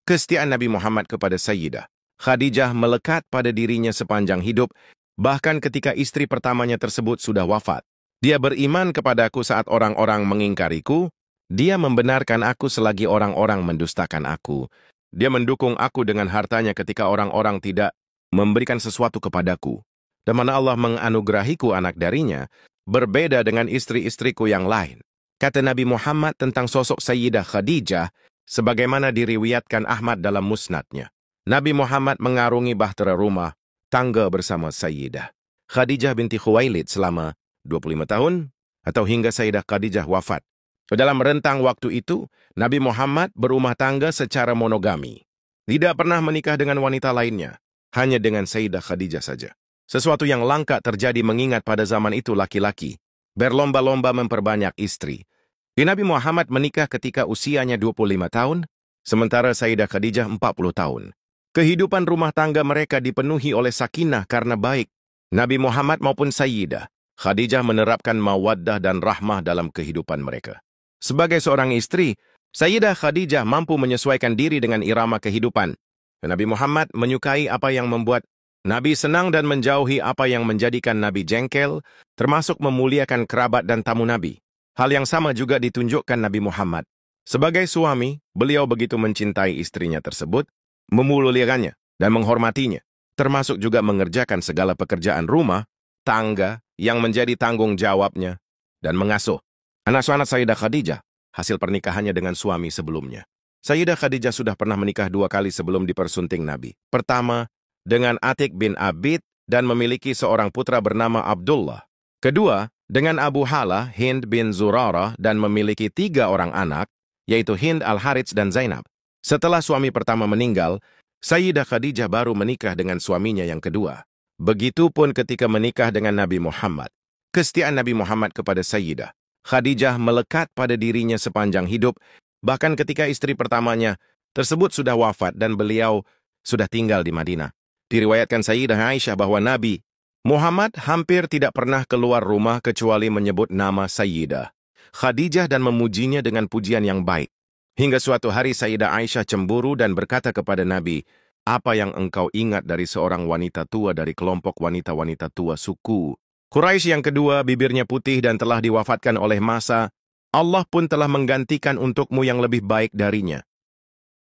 Kesetiaan Nabi Muhammad kepada Sayyidah Khadijah melekat pada dirinya sepanjang hidup, bahkan ketika istri pertamanya tersebut sudah wafat. Dia beriman kepadaku saat orang-orang mengingkariku, dia membenarkan aku selagi orang-orang mendustakan aku. Dia mendukung aku dengan hartanya ketika orang-orang tidak memberikan sesuatu kepadaku. Dan mana Allah menganugerahiku anak darinya, berbeda dengan istri-istriku yang lain. Kata Nabi Muhammad tentang sosok Sayyidah Khadijah, sebagaimana diriwayatkan Ahmad dalam musnadnya. Nabi Muhammad mengarungi bahtera rumah tangga bersama Sayyidah Khadijah binti Khuwailid selama 25 tahun atau hingga Sayyidah Khadijah wafat. Dalam rentang waktu itu, Nabi Muhammad berumah tangga secara monogami. Tidak pernah menikah dengan wanita lainnya, hanya dengan Sayyidah Khadijah saja. Sesuatu yang langka terjadi mengingat pada zaman itu laki-laki berlomba-lomba memperbanyak istri. Nabi Muhammad menikah ketika usianya 25 tahun, sementara Sayyidah Khadijah 40 tahun. Kehidupan rumah tangga mereka dipenuhi oleh sakinah karena baik Nabi Muhammad maupun Sayyidah Khadijah menerapkan mawaddah dan rahmah dalam kehidupan mereka. Sebagai seorang istri, Sayyidah Khadijah mampu menyesuaikan diri dengan irama kehidupan. Nabi Muhammad menyukai apa yang membuat Nabi senang dan menjauhi apa yang menjadikan Nabi jengkel, termasuk memuliakan kerabat dan tamu Nabi. Hal yang sama juga ditunjukkan Nabi Muhammad. Sebagai suami, beliau begitu mencintai istrinya tersebut, memuliakannya dan menghormatinya, termasuk juga mengerjakan segala pekerjaan rumah, tangga yang menjadi tanggung jawabnya, dan mengasuh anak-anak Sayyidah Khadijah, hasil pernikahannya dengan suami sebelumnya. Sayyidah Khadijah sudah pernah menikah 2 kali sebelum dipersunting Nabi. Pertama, dengan Atik bin Abid dan memiliki seorang putra bernama Abdullah. Kedua, dengan Abu Halah, Hind bin Zurarah dan memiliki 3 orang anak, yaitu Hind, Al-Harits, dan Zainab. Setelah suami pertama meninggal, Sayyidah Khadijah baru menikah dengan suaminya yang kedua. Begitupun ketika menikah dengan Nabi Muhammad. Kesetiaan Nabi Muhammad kepada Sayyidah Khadijah melekat pada dirinya sepanjang hidup, bahkan ketika istri pertamanya tersebut sudah wafat dan beliau sudah tinggal di Madinah. Diriwayatkan Sayyidah Aisyah bahwa Nabi Muhammad hampir tidak pernah keluar rumah kecuali menyebut nama Sayyidah Khadijah dan memujinya dengan pujian yang baik. Hingga suatu hari Sayyidah Aisyah cemburu dan berkata kepada Nabi, "Apa yang engkau ingat dari seorang wanita tua dari kelompok wanita-wanita tua suku Quraisy yang kedua, bibirnya putih dan telah diwafatkan oleh masa, Allah pun telah menggantikan untukmu yang lebih baik darinya."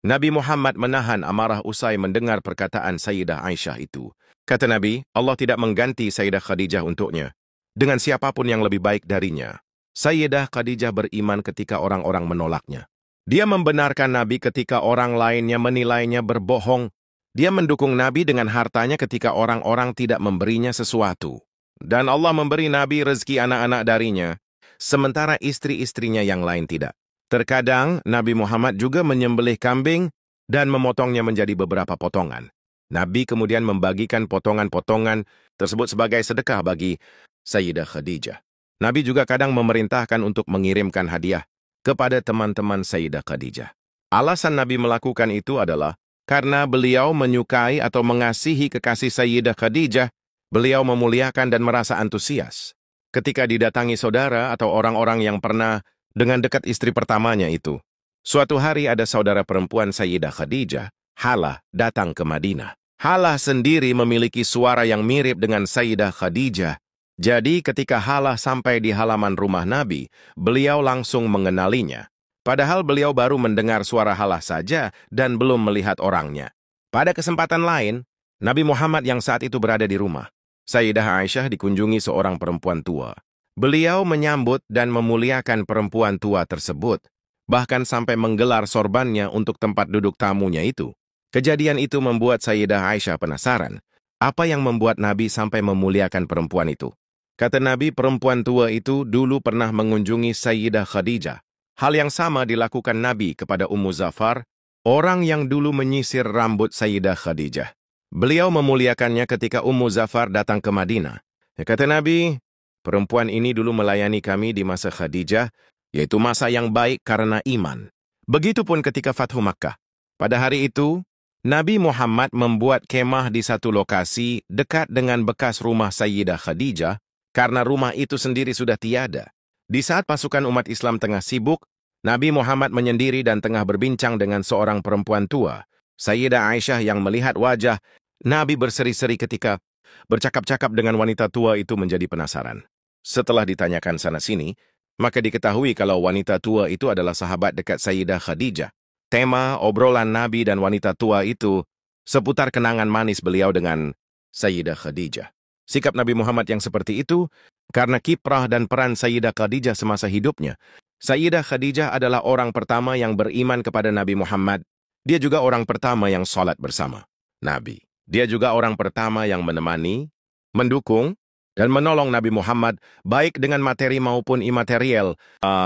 Nabi Muhammad menahan amarah usai mendengar perkataan Sayyidah Aisyah itu. Kata Nabi, Allah tidak mengganti Sayyidah Khadijah untuknya dengan siapapun yang lebih baik darinya. Sayyidah Khadijah beriman ketika orang-orang menolaknya. Dia membenarkan Nabi ketika orang lainnya menilainya berbohong. Dia mendukung Nabi dengan hartanya ketika orang-orang tidak memberinya sesuatu. Dan Allah memberi Nabi rezeki anak-anak darinya, sementara istri-istrinya yang lain tidak. Terkadang, Nabi Muhammad juga menyembelih kambing dan memotongnya menjadi beberapa potongan. Nabi kemudian membagikan potongan-potongan tersebut sebagai sedekah bagi Sayyidah Khadijah. Nabi juga kadang memerintahkan untuk mengirimkan hadiah kepada teman-teman Sayyidah Khadijah. Alasan Nabi melakukan itu adalah karena beliau menyukai atau mengasihi kekasih Sayyidah Khadijah, beliau memuliakan dan merasa antusias ketika didatangi saudara atau orang-orang yang pernah dengan dekat istri pertamanya itu. Suatu hari ada saudara perempuan Sayyidah Khadijah, Halah, datang ke Madinah. Halah sendiri memiliki suara yang mirip dengan Sayyidah Khadijah. Jadi ketika Halah sampai di halaman rumah Nabi, beliau langsung mengenalinya. Padahal beliau baru mendengar suara Halah saja dan belum melihat orangnya. Pada kesempatan lain, Nabi Muhammad yang saat itu berada di rumah. Sayyidah Aisyah dikunjungi seorang perempuan tua. Beliau menyambut dan memuliakan perempuan tua tersebut, bahkan sampai menggelar sorbannya untuk tempat duduk tamunya itu. Kejadian itu membuat Sayyidah Aisyah penasaran, apa yang membuat Nabi sampai memuliakan perempuan itu. Kata Nabi, perempuan tua itu dulu pernah mengunjungi Sayyidah Khadijah. Hal yang sama dilakukan Nabi kepada Ummu Zafar, orang yang dulu menyisir rambut Sayyidah Khadijah. Beliau memuliakannya ketika Ummu Zafar datang ke Madinah. Kata Nabi, perempuan ini dulu melayani kami di masa Khadijah, yaitu masa yang baik karena iman. Begitupun ketika Fathu Makkah. Pada hari itu, Nabi Muhammad membuat kemah di satu lokasi dekat dengan bekas rumah Sayyidah Khadijah, karena rumah itu sendiri sudah tiada. Di saat pasukan umat Islam tengah sibuk Nabi Muhammad menyendiri dan tengah berbincang dengan seorang perempuan tua. Sayyidah Aisyah yang melihat wajah Nabi berseri-seri ketika bercakap-cakap dengan wanita tua itu menjadi penasaran. Setelah ditanyakan sana-sini, maka diketahui kalau wanita tua itu adalah sahabat dekat Sayyidah Khadijah. Tema obrolan Nabi dan wanita tua itu seputar kenangan manis beliau dengan Sayyidah Khadijah. Sikap Nabi Muhammad yang seperti itu karena kiprah dan peran Sayyidah Khadijah semasa hidupnya. Sayyidah Khadijah adalah orang pertama yang beriman kepada Nabi Muhammad. Dia juga orang pertama yang sholat bersama Nabi. Dia juga orang pertama yang menemani, mendukung, dan menolong Nabi Muhammad baik dengan materi maupun imaterial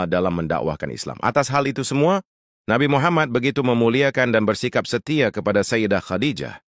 dalam mendakwahkan Islam. Atas hal itu semua, Nabi Muhammad begitu memuliakan dan bersikap setia kepada Sayyidah Khadijah.